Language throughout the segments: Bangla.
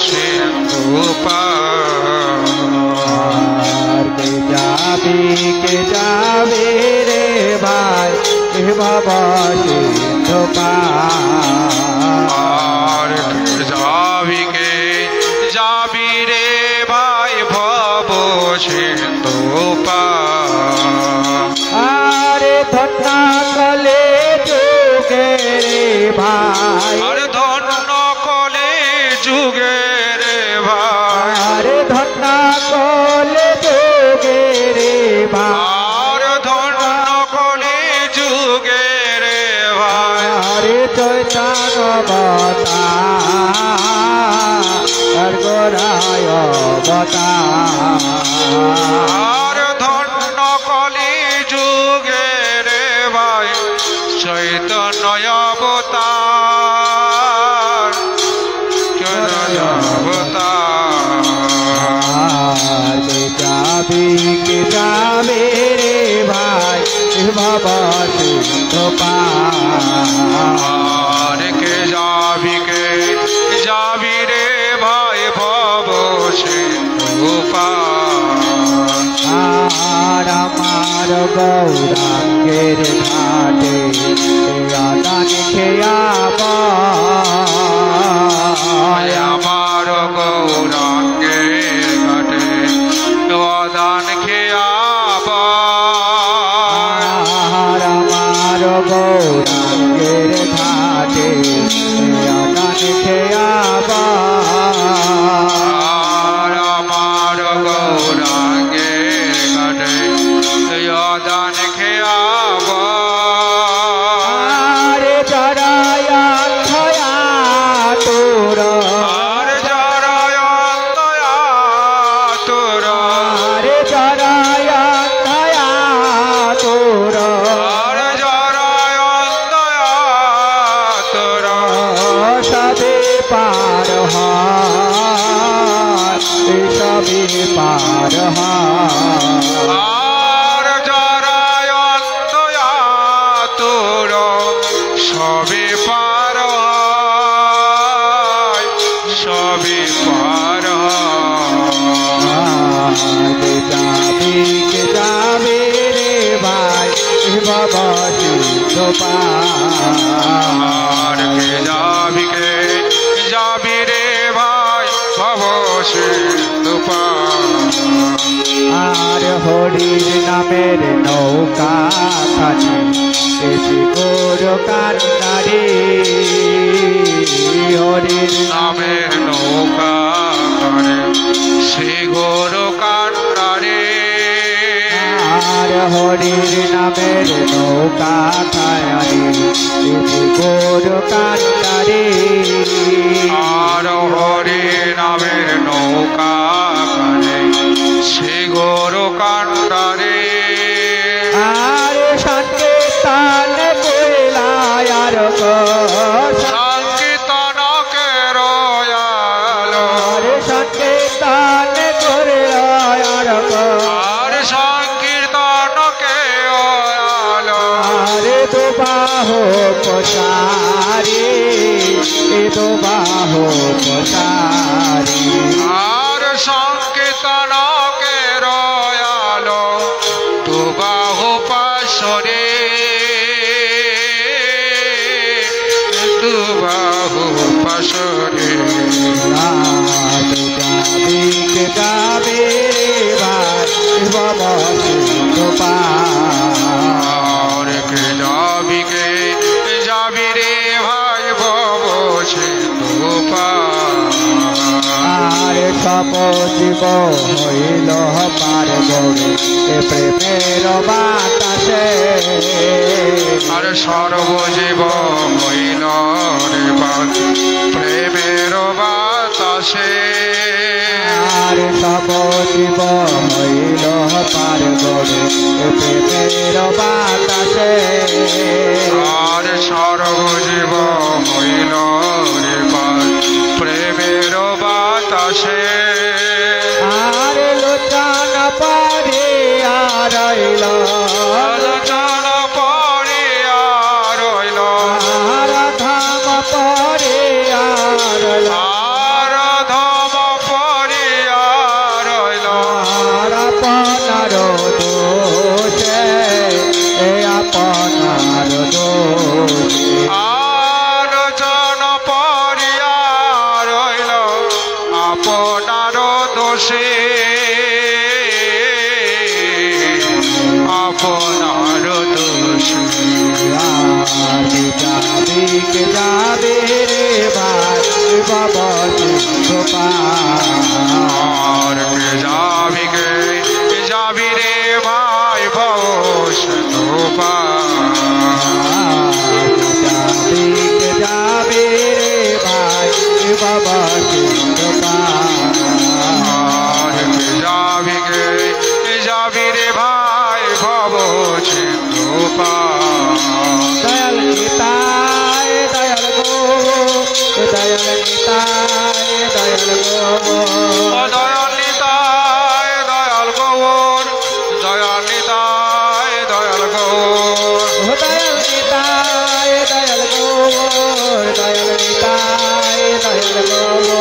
सिंधु पार के जावे रे भाई भव सिंधु पार के जावी रे भाई भव सिंधु पार धन्ना कले जुगे रे भाई धन्ना कले जुगे रे भाई धन्ना कले जुगे रे भाई धन्ना कले जुगे रे भाई चैतन्य अवतार गोराय अवतार धन्ना कले जुगे रे भाई चैतन्य अवतार के जावे रे भाई भव सिंधु पार के जावी रे भाई भव सिंधु पार हमार गौरांगेर घाटे दान खेयाबा हमार गौरांगेर घाटे दान खेयाबा हमार गौरांगेर घाटे दान खेयाबा हमार गौरांगेर घाटे दान खेयाबा पार আর যারায় অন্তয়া তোর সবে পার সবে পার যাবে রে ভাই বাবা সিন্ধু পার যাবি রে ভাই ভব সিন্ধু আর হরির নামের নৌকা খানি এসে গোর কান্নারে হরির নামের নৌকা খানে সে গোর কান্নারে আর হরির নামের নৌকা খানি এসে গোর কান্নারে আর হরি নামের নৌকা কানে সে গোর কান্ডারে আর সংকীর্তন কইলায় আর সংকীর্তনকে রয়াল আর সংকীর্তন কইলায় আর সংকীর্তনকে রয়াল আরে তো বাহু পসারি তো বাহু পসারি আর সংকীর্তনকে রয়াল তো বাহু পাশরে তো বাহু পাশরে যাবে ভাই বাবা সিন্ধু পার যাবি রে ভাই ভব সিন্ধু আর সব জীব হইল পার গৌরে এ প্রেমের বাতাসে আর সর্বজীব হইল রে প্রেমের বাতাসে আর সব জীব হইল পার গৌরে এ প্রেমের বাতাসে আর সর্বজীব হইল রে প্রেমের বাতাসে আর লোচন পারে আর লোচন পরে আর ধাম পরে আর ধাম আপনার দোষে আপনার দোষে যাবে যাবে রে ভাই বাবা আর কে যাবি রে ভাই ভবস ধোপা যাবে রে ভাই বাবা আর কে যাবি রে ভাই ভবস ধোপা দয়াল নিতাই দয়াল গো দয়াল নিতাই দয়াল গো দয়াল নিতাই দয়াল গৌর দয়াল নিতাই দয়াল গৌর দয়াল নিতাই দয়াল গো দয়াল নিতাই দয়াল গো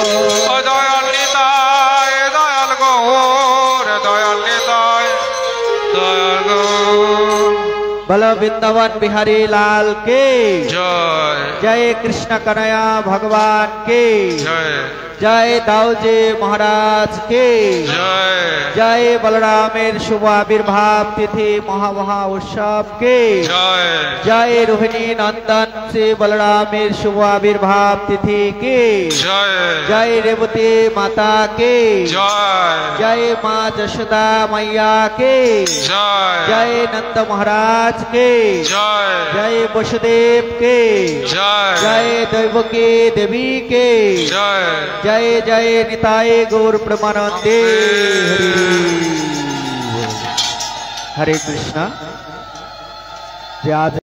দয়াল নিতাই দয়াল গৌর দয়াল নিতাই দয়াল গৌর बोलो वृंदावन बिहारी लाल के जय जय कृष्ण कन्हैया भगवान के जय जय दाऊजी महाराज के जय जय बलरामेर शुभ आविर्भाव तिथि महा उत्सव के जय जय रोहिणी नंदन से बलरामेर शुभ आविर्भाव तिथि के जय जय रेवती माता के जय जय माँ जशोदा मैया के जय जय नंद महाराज के जय जय वसुदेव के जय जय देवकी देवी के जय जय जय निताय गौर प्रमानंदे हरे कृष्णा।